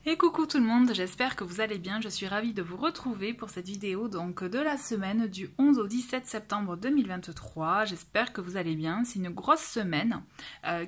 Et coucou tout le monde, j'espère que vous allez bien, je suis ravie de vous retrouver pour cette vidéo donc de la semaine du 11 au 17 septembre 2023. J'espère que vous allez bien, c'est une grosse semaine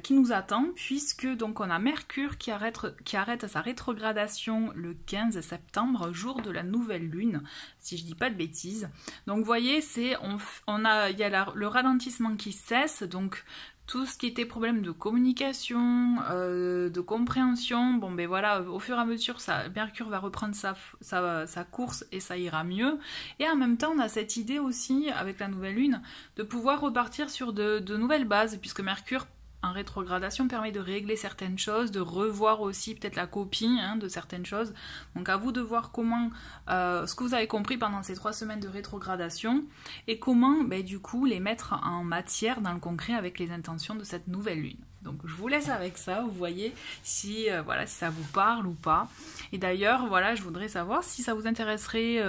qui nous attend puisque donc on a Mercure qui arrête sa rétrogradation le 15 septembre, jour de la nouvelle lune, si je dis pas de bêtises. Donc vous voyez, il y a le ralentissement qui cesse, donc tout ce qui était problème de communication, de compréhension, bon ben voilà, au fur et à mesure, Mercure va reprendre sa course et ça ira mieux. Et en même temps, on a cette idée aussi, avec la nouvelle lune, de pouvoir repartir sur de nouvelles bases, puisque Mercure, en rétrogradation, permet de régler certaines choses, de revoir aussi peut-être la copie de certaines choses. Donc à vous de voir comment, ce que vous avez compris pendant ces 3 semaines de rétrogradation et comment du coup les mettre en matière dans le concret avec les intentions de cette nouvelle lune. Donc je vous laisse avec ça, vous voyez si, voilà, si ça vous parle ou pas. Et d'ailleurs, voilà, je voudrais savoir si ça vous intéresserait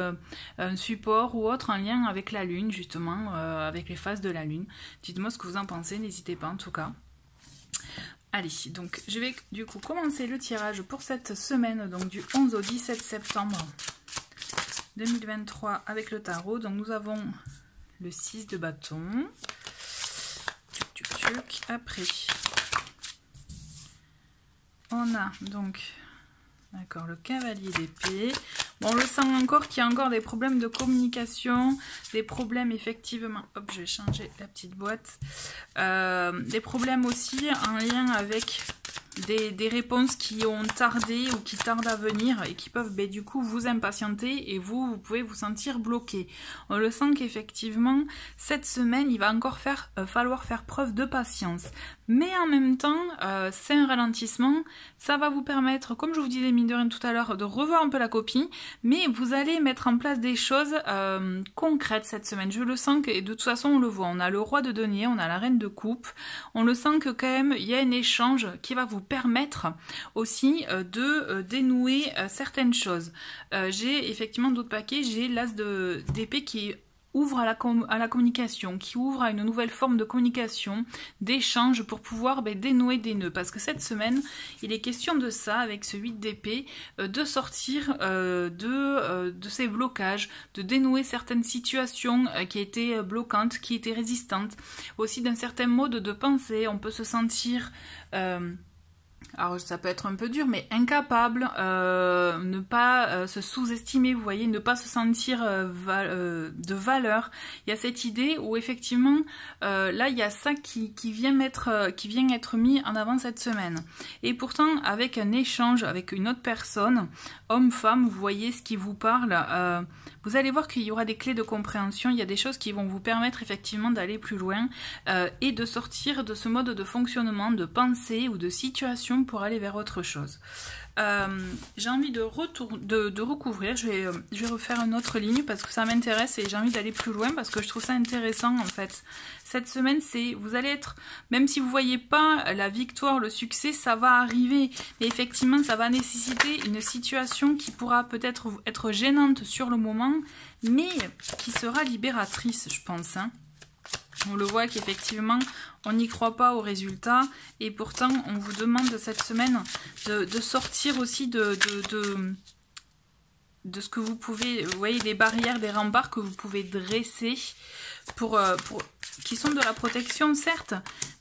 un support ou autre en lien avec la lune, justement, avec les phases de la lune. Dites-moi ce que vous en pensez, n'hésitez pas en tout cas. Allez, donc je vais du coup commencer le tirage pour cette semaine, donc du 11 au 17 septembre 2023 avec le tarot. Donc nous avons le 6 de bâton. Après, on a donc, d'accord, le cavalier d'épée. Bon, on le sent encore qu'il y a encore des problèmes de communication, des problèmes effectivement, hop, je vais changer la petite boîte, des problèmes aussi en lien avec des réponses qui ont tardé ou qui tardent à venir et qui peuvent du coup vous impatienter et vous pouvez vous sentir bloqué. On le sent qu'effectivement cette semaine il va encore falloir faire preuve de patience, mais en même temps c'est un ralentissement, ça va vous permettre, comme je vous disais mine de rien tout à l'heure, de revoir un peu la copie, mais vous allez mettre en place des choses concrètes cette semaine. Je le sens et de toute façon on le voit, on a le roi de denier, on a la reine de coupe, on le sent que quand même il y a un échange qui va vous permettre aussi de dénouer certaines choses. J'ai effectivement d'autres paquets, j'ai l'as d'épée qui ouvre à la communication, qui ouvre à une nouvelle forme de communication, d'échange pour pouvoir dénouer des nœuds. Parce que cette semaine, il est question de ça, avec ce 8 d'épée, de sortir de ces blocages, de dénouer certaines situations qui étaient bloquantes, qui étaient résistantes. Aussi d'un certain mode de pensée, on peut se sentir... alors ça peut être un peu dur, mais incapable, ne pas se sous-estimer, vous voyez, ne pas se sentir de valeur. Il y a cette idée où effectivement, là il y a ça qui vient être mis en avant cette semaine. Et pourtant, avec un échange avec une autre personne, homme-femme, vous voyez ce qui vous parle, vous allez voir qu'il y aura des clés de compréhension, il y a des choses qui vont vous permettre effectivement d'aller plus loin et de sortir de ce mode de fonctionnement, de pensée ou de situation pour aller vers autre chose. J'ai envie de recouvrir, je vais refaire une autre ligne parce que ça m'intéresse et j'ai envie d'aller plus loin parce que je trouve ça intéressant en fait. Cette semaine, vous allez être, même si vous ne voyez pas la victoire, le succès, ça va arriver. Mais effectivement, ça va nécessiter une situation qui pourra peut-être être gênante sur le moment, mais qui sera libératrice, je pense. On le voit qu'effectivement, on n'y croit pas au résultat et pourtant, on vous demande cette semaine de sortir aussi de ce que vous pouvez, vous voyez, des barrières, des remparts que vous pouvez dresser qui sont de la protection certes,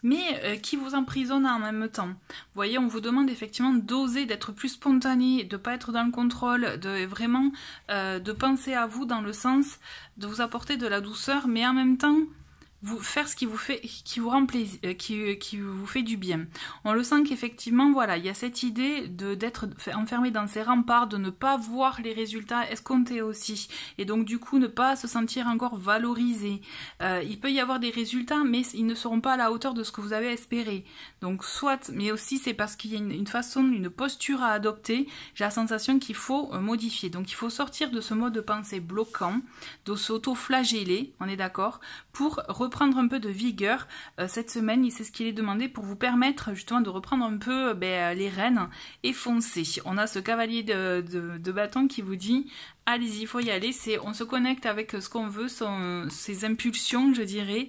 mais qui vous emprisonnent en même temps. Vous voyez, on vous demande effectivement d'oser, d'être plus spontané, de ne pas être dans le contrôle, de vraiment de penser à vous dans le sens de vous apporter de la douceur, mais en même temps faire ce qui vous rend plaisir, qui vous fait du bien. On le sent qu'effectivement, voilà, il y a cette idée d'être enfermé dans ces remparts, de ne pas voir les résultats escomptés aussi, et donc du coup ne pas se sentir encore valorisé. Il peut y avoir des résultats, mais ils ne seront pas à la hauteur de ce que vous avez espéré. Donc soit, mais aussi c'est parce qu'il y a une façon, une posture à adopter. J'ai la sensation qu'il faut modifier. Donc il faut sortir de ce mode de pensée bloquant, de s'auto-flageller, on est d'accord, pour reprendre un peu de vigueur cette semaine. C'est ce qu'il est demandé pour vous permettre justement de reprendre un peu les rênes et foncer. On a ce cavalier de bâton qui vous dit allez-y, il faut y aller. On se connecte avec ce qu'on veut, ses impulsions, je dirais,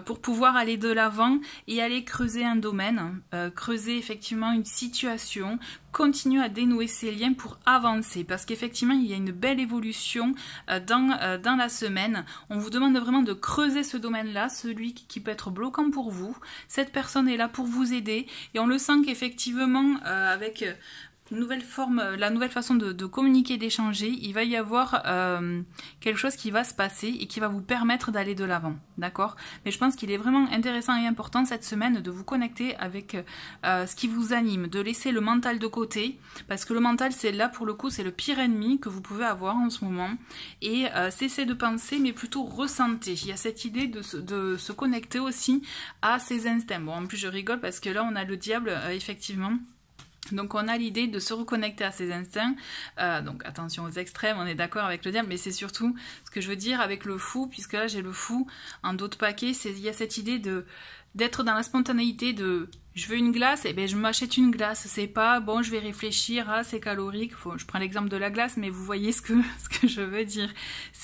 pour pouvoir aller de l'avant et aller creuser un domaine, creuser effectivement une situation, continuer à dénouer ces liens pour avancer. Parce qu'effectivement, il y a une belle évolution dans la semaine. On vous demande vraiment de creuser ce domaine-là, celui qui peut être bloquant pour vous. Cette personne est là pour vous aider et on le sent qu'effectivement, avec la nouvelle façon de communiquer, d'échanger, il va y avoir quelque chose qui va se passer et qui va vous permettre d'aller de l'avant, d'accord? Mais je pense qu'il est vraiment intéressant et important cette semaine de vous connecter avec ce qui vous anime, de laisser le mental de côté, parce que le mental, c'est là pour le coup, c'est le pire ennemi que vous pouvez avoir en ce moment, et cessez de penser, mais plutôt ressentez. Il y a cette idée de se connecter aussi à ses instincts. Bon, en plus je rigole parce que là on a le diable, effectivement. Donc on a l'idée de se reconnecter à ses instincts, donc attention aux extrêmes, on est d'accord avec le diable, mais c'est surtout ce que je veux dire avec le fou, puisque là j'ai le fou en d'autres paquets, il y a cette idée d'être dans la spontanéité de je veux une glace, et bien je m'achète une glace, c'est pas bon je vais réfléchir, ah c'est calorique, je prends l'exemple de la glace, mais vous voyez ce que je veux dire.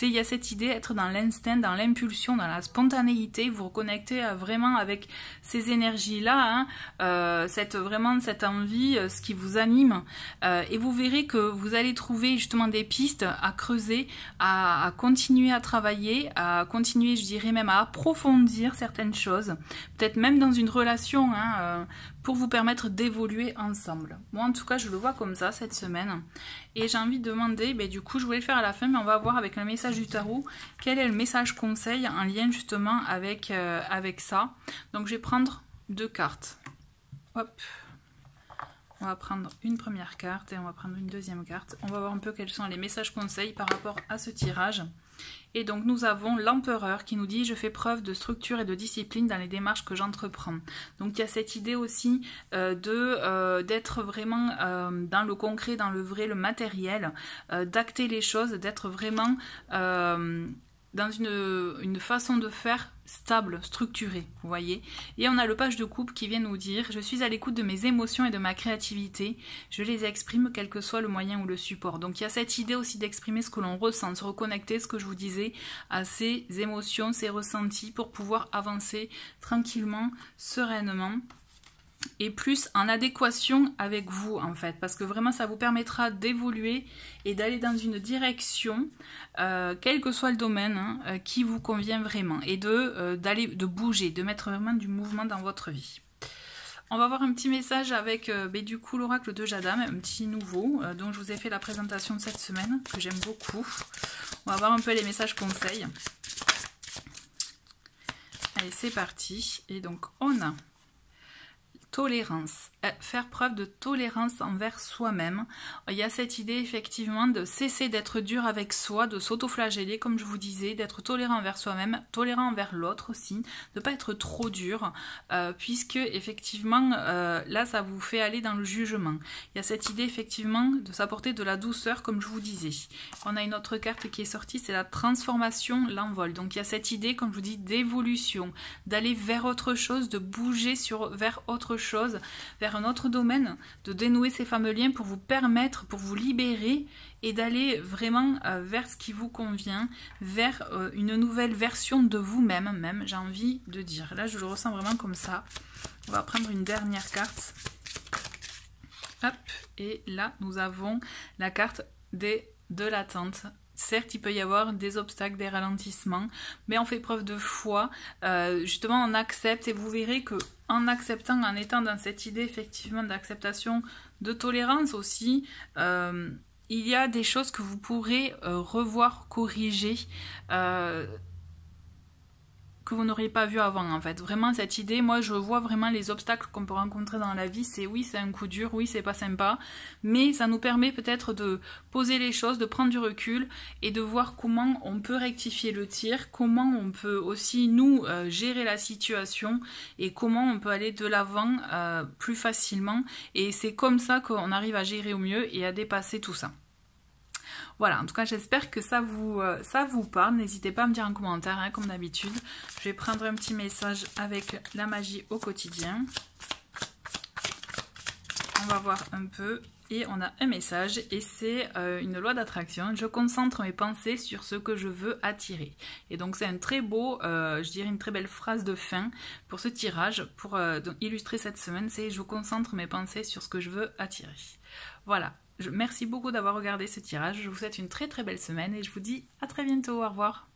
Il y a cette idée d'être dans l'instinct, dans l'impulsion, dans la spontanéité, vous reconnecter vraiment avec ces énergies-là, hein, vraiment cette envie, ce qui vous anime, et vous verrez que vous allez trouver justement des pistes à creuser, à continuer à travailler, à continuer, je dirais même à approfondir certaines choses, peut-être même dans une relation, hein, pour vous permettre d'évoluer ensemble. Moi en tout cas je le vois comme ça cette semaine et j'ai envie de demander, du coup je voulais le faire à la fin mais on va voir avec le message du tarot quel est le message conseil en lien justement avec ça. Donc je vais prendre 2 cartes, hop, on va prendre une première carte et on va prendre une deuxième carte, on va voir un peu quels sont les messages conseils par rapport à ce tirage. Et donc nous avons l'empereur qui nous dit « Je fais preuve de structure et de discipline dans les démarches que j'entreprends ». Donc il y a cette idée aussi d'être vraiment dans le concret, dans le vrai, le matériel, d'acter les choses, d'être vraiment dans une façon de faire stable, structurée, vous voyez. Et on a le page de coupe qui vient nous dire « Je suis à l'écoute de mes émotions et de ma créativité. Je les exprime quel que soit le moyen ou le support. » Donc il y a cette idée aussi d'exprimer ce que l'on ressent, de se reconnecter, ce que je vous disais, à ces émotions, ces ressentis pour pouvoir avancer tranquillement, sereinement. Et plus en adéquation avec vous en fait, parce que vraiment ça vous permettra d'évoluer et d'aller dans une direction, quel que soit le domaine, hein, qui vous convient vraiment, et de bouger, de mettre vraiment du mouvement dans votre vie. On va voir un petit message avec du coup l'oracle de Jadam, un petit nouveau dont je vous ai fait la présentation de cette semaine, que j'aime beaucoup. On va voir un peu les messages conseils. Allez, c'est parti. Et donc on a tolérance, faire preuve de tolérance envers soi-même. Il y a cette idée effectivement de cesser d'être dur avec soi, de s'auto-flageller comme je vous disais, d'être tolérant envers soi-même, tolérant envers l'autre aussi, de ne pas être trop dur, puisque effectivement là ça vous fait aller dans le jugement. Il y a cette idée effectivement de s'apporter de la douceur comme je vous disais. On a une autre carte qui est sortie, c'est la transformation, l'envol. Donc il y a cette idée comme je vous dis d'évolution, d'aller vers autre chose, de bouger vers autre chose, vers un autre domaine, de dénouer ces fameux liens pour vous permettre, pour vous libérer et d'aller vraiment vers ce qui vous convient, vers une nouvelle version de vous-même, même, j'ai envie de dire. Là, je le ressens vraiment comme ça. On va prendre une dernière carte. Hop, et là, nous avons la carte de l'attente. Certes, il peut y avoir des obstacles, des ralentissements, mais on fait preuve de foi. Justement, on accepte et vous verrez que en acceptant, en étant dans cette idée effectivement d'acceptation, de tolérance aussi, il y a des choses que vous pourrez revoir, corriger, que vous n'auriez pas vu avant en fait. Vraiment cette idée, moi je vois vraiment les obstacles qu'on peut rencontrer dans la vie, c'est oui c'est un coup dur, oui c'est pas sympa, mais ça nous permet peut-être de poser les choses, de prendre du recul et de voir comment on peut rectifier le tir, comment on peut aussi nous gérer la situation et comment on peut aller de l'avant plus facilement, et c'est comme ça qu'on arrive à gérer au mieux et à dépasser tout ça. Voilà, en tout cas j'espère que ça vous parle, n'hésitez pas à me dire en commentaire, hein, comme d'habitude. Je vais prendre un petit message avec la magie au quotidien. On va voir un peu, Et on a un message et c'est une loi d'attraction. Je concentre mes pensées sur ce que je veux attirer. Et donc c'est un très beau, je dirais une très belle phrase de fin pour ce tirage, pour illustrer cette semaine, c'est je concentre mes pensées sur ce que je veux attirer. Voilà, merci beaucoup d'avoir regardé ce tirage, je vous souhaite une très très belle semaine et je vous dis à très bientôt, au revoir.